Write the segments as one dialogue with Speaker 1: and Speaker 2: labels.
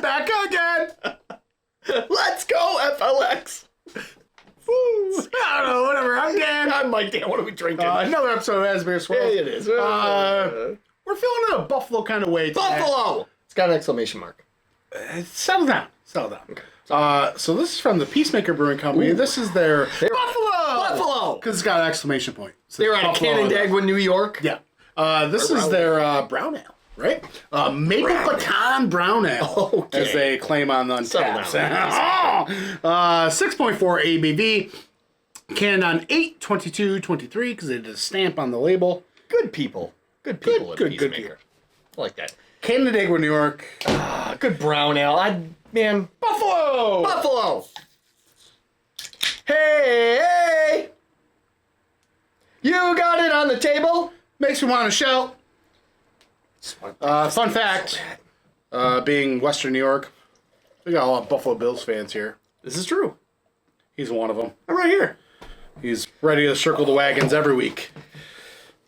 Speaker 1: back again.
Speaker 2: Let's go, FLX.
Speaker 1: Woo. I don't know, whatever. I'm Dan.
Speaker 2: I'm Mike Dan. What are we drinking?
Speaker 1: Another episode of Asbury Swirl.
Speaker 2: Yeah, it is.
Speaker 1: We're feeling in a Buffalo kind of way.
Speaker 2: Buffalo! It's got an exclamation mark.
Speaker 1: Settle down. Okay. So this is from the Peacemaker Brewing Company.
Speaker 2: Ooh.
Speaker 1: This is their
Speaker 2: Buffalo! Buffalo!
Speaker 1: Because it's got an exclamation point. So
Speaker 2: They're out of Canandaigua, New York.
Speaker 1: Yeah. This is their brown ale, right? Maple Pecan Brown Ale,
Speaker 2: Okay.
Speaker 1: as they claim on the Untapped. 6.4 ABV. Canned on 8/22/23 because they did a stamp on the label.
Speaker 2: Good people. Good people at Peacemaker.
Speaker 1: Good people.
Speaker 2: I like that.
Speaker 1: Canandaigua, New York.
Speaker 2: Good brown ale. Man.
Speaker 1: Buffalo!
Speaker 2: Buffalo! Hey! You got it on the table?
Speaker 1: Makes me want to shout. Fun fact, being Western New York, we got a lot of Buffalo Bills fans here.
Speaker 2: This is true.
Speaker 1: He's one of them.
Speaker 2: I'm right here.
Speaker 1: He's ready to circle the wagons every week.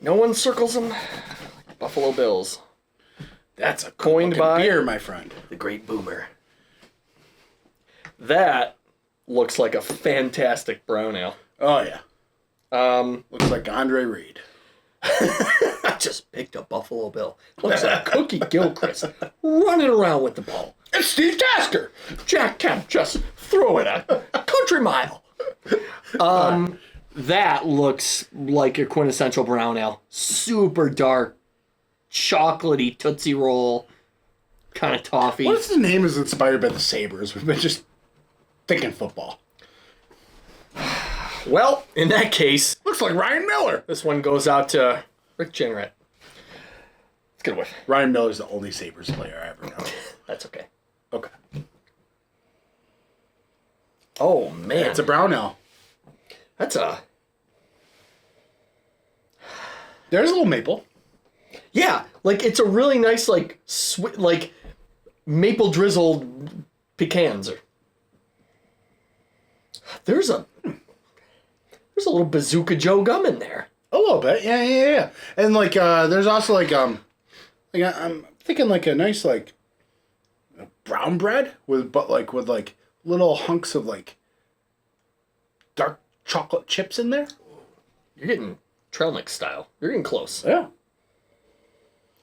Speaker 2: No one circles them like Buffalo Bills.
Speaker 1: That's a
Speaker 2: Coined by
Speaker 1: beer, my friend.
Speaker 2: the great Boomer. That looks like a fantastic brown ale.
Speaker 1: Oh, yeah. Looks like Andre Reed.
Speaker 2: I just picked a Buffalo Bill. Looks like Cookie Gilchrist running around with the ball.
Speaker 1: It's Steve Tasker!
Speaker 2: Jack Kemp just throw it a country mile. That looks like a quintessential brown ale. Super dark, chocolatey Tootsie Roll kind of toffee.
Speaker 1: What if the name is inspired by the Sabres? We've been just thinking football.
Speaker 2: Well, in that case,
Speaker 1: Looks like Ryan Miller.
Speaker 2: this one goes out to Rick Jenrette. Let's get away.
Speaker 1: Ryan Miller's the only Sabres player I ever know.
Speaker 2: That's okay.
Speaker 1: Okay.
Speaker 2: Oh, man.
Speaker 1: It's a brown ale.
Speaker 2: That's a...
Speaker 1: There's a little maple.
Speaker 2: Yeah, like, it's a really nice, like, like, maple drizzled pecans. There's a little Bazooka Joe gum in there.
Speaker 1: A little bit, yeah. And like, there's also like I'm thinking like a nice like brown bread with little hunks of like dark chocolate chips in there.
Speaker 2: You're getting trail mix style. You're getting close.
Speaker 1: Yeah,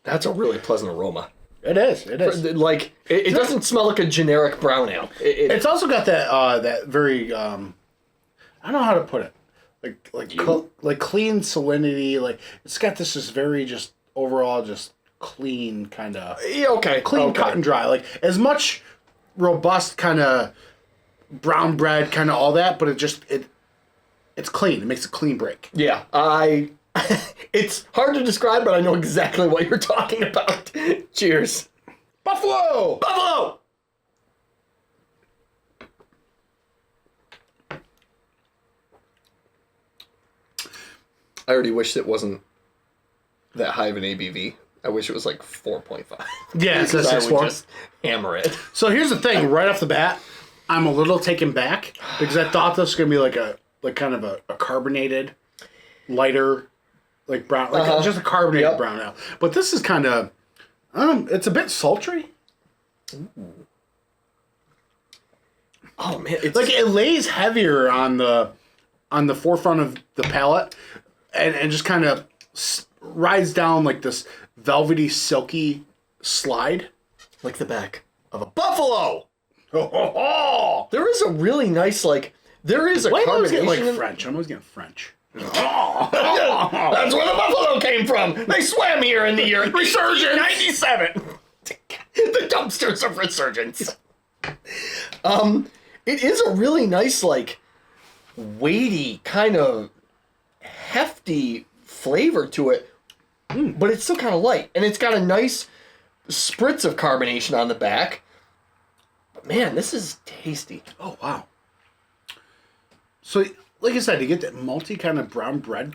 Speaker 2: That's a really pleasant aroma.
Speaker 1: it is. It is.
Speaker 2: Like, it doesn't smell like a generic brown ale.
Speaker 1: It's also got that very I don't know how to put it. Like clean salinity. Like it's got this just very just overall just clean kind of
Speaker 2: okay.
Speaker 1: clean cut and dry. Like as much robust kind of brown bread kind of all that, but it's clean. It makes a clean break.
Speaker 2: Yeah, it's hard to describe, but I know exactly what you're talking about. Cheers.
Speaker 1: Buffalo!
Speaker 2: Buffalo! I already wish it wasn't that high of an ABV. I wish it was like 4.5.
Speaker 1: Yeah, it's a
Speaker 2: Because I
Speaker 1: 6.4.
Speaker 2: would just hammer it.
Speaker 1: So here's the thing, right off the bat, I'm a little taken back because I thought this was gonna be like kind of a carbonated, lighter, like brown, like just a carbonated brown ale. But this is kind of, it's a bit sultry.
Speaker 2: Oh man, it's
Speaker 1: Like it lays heavier on the forefront of the palate, and just kind of rides down like this velvety, silky slide.
Speaker 2: like the back of a buffalo.
Speaker 1: Oh,
Speaker 2: There is a really nice there is a
Speaker 1: why am I always
Speaker 2: carbonation.
Speaker 1: getting like
Speaker 2: in-
Speaker 1: French? I'm always getting French.
Speaker 2: That's where the buffalo came from. They swam here in the year Resurgence 97. The dumpsters of Resurgence. It is a really nice, weighty, kind of hefty flavor to it, but it's still kind of light, and it's got a nice spritz of carbonation on the back. But man, this is tasty.
Speaker 1: Oh wow! So, like I said, you get that malty kind of brown bread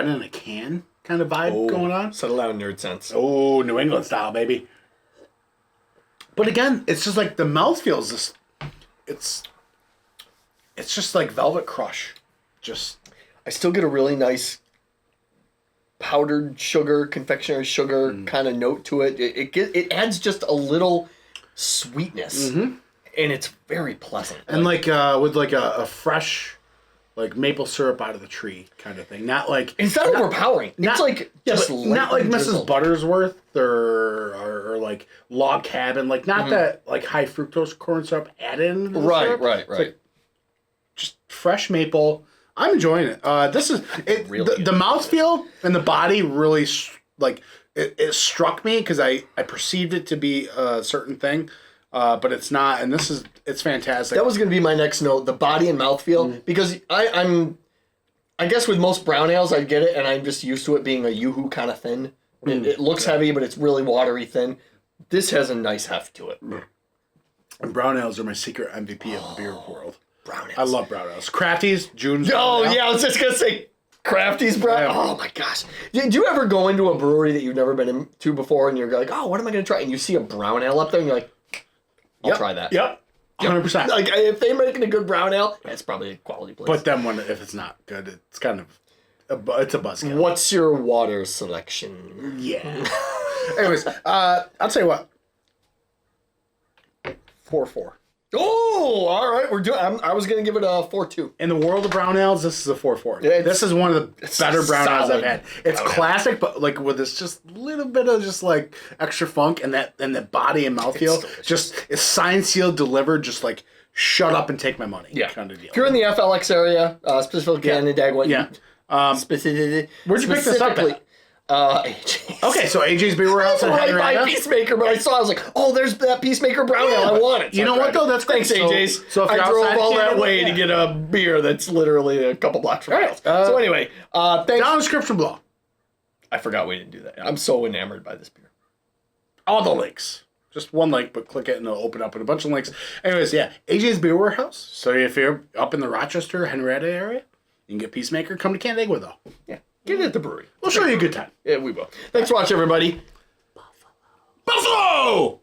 Speaker 1: in a can kind of vibe going on.
Speaker 2: Settle down, nerd sense.
Speaker 1: Oh, New England style, baby. But again, it's just like the mouth feels this. It's just like Velvet Crush. Just
Speaker 2: I still get a really nice powdered sugar, confectionery sugar kind of note to it. It adds just a little sweetness, and it's very pleasant.
Speaker 1: And like with like a fresh, like maple syrup out of the tree kind of thing. Not like
Speaker 2: it's not overpowering.
Speaker 1: Not,
Speaker 2: it's like just
Speaker 1: not like
Speaker 2: drizzled.
Speaker 1: Mrs. Buttersworth or like Log Cabin. Like not that like high fructose corn syrup added into the syrup.
Speaker 2: Right.
Speaker 1: Like just fresh maple. I'm enjoying it. This is it.
Speaker 2: Really
Speaker 1: The mouthfeel and the body really like it struck me because I perceived it to be a certain thing, but it's not. And it's fantastic.
Speaker 2: That was going to be my next note: the body and mouthfeel, because I guess with most brown ales I get it, and I'm just used to it being a yoo-hoo kind of thin. It looks heavy, but it's really watery thin. This has a nice heft to it.
Speaker 1: And brown ales are my secret MVP of the beer world.
Speaker 2: Brown ales.
Speaker 1: I love brown ales. Crafties, June's.
Speaker 2: Oh, yeah, I was just going to say Crafty's brown. Oh, my gosh. Did you ever go into a brewery that you've never been into before and you're like, oh, what am I going to try? And you see a brown ale up there and you're like, I'll try that.
Speaker 1: Yep. 100%.
Speaker 2: Like, if they're making a good brown ale, it's probably a quality place.
Speaker 1: But then if it's not good, it's kind of, it's a buzzkill.
Speaker 2: What's your water selection?
Speaker 1: Yeah. Anyways, I'll tell you what. 4-4.
Speaker 2: Oh, all right. We're doing. I was gonna give it a 4-2.
Speaker 1: In the world of brown ales, this is a 4-4.
Speaker 2: Yeah,
Speaker 1: this is one of the better brown ales I've had. It's
Speaker 2: brown
Speaker 1: classic, but like with this just little bit of just like extra funk and the body and mouthfeel. Just it's signed, sealed, delivered. Just like shut up and take my money.
Speaker 2: Yeah.
Speaker 1: Kind of deal.
Speaker 2: If you're in the FLX area, specifically Canandaigua,
Speaker 1: specifically, where'd you pick this up at?
Speaker 2: AJ's.
Speaker 1: Okay, so AJ's Beer Warehouse in
Speaker 2: right by
Speaker 1: Henrietta.
Speaker 2: Peacemaker, but I was like, oh, there's that Peacemaker brown ale. I want it. So
Speaker 1: you know what though? That's great.
Speaker 2: Thanks, AJ's.
Speaker 1: So if you're
Speaker 2: I drove
Speaker 1: outside
Speaker 2: all that
Speaker 1: Canada,
Speaker 2: way to get a beer that's literally a couple blocks from my house. So anyway, thanks.
Speaker 1: Down in the description below.
Speaker 2: I forgot we didn't do that. I'm so enamored by this beer.
Speaker 1: All the links. Just one link, but click it and it'll open up with a bunch of links. Anyways, yeah, AJ's Beer Warehouse. So if you're up in the Rochester, Henrietta area, you can get Peacemaker. Come to Canandaigua though.
Speaker 2: Yeah, get it at the brewery.
Speaker 1: We'll show you a good time.
Speaker 2: Yeah, we will. Thanks for watching, everybody.
Speaker 1: Buffalo!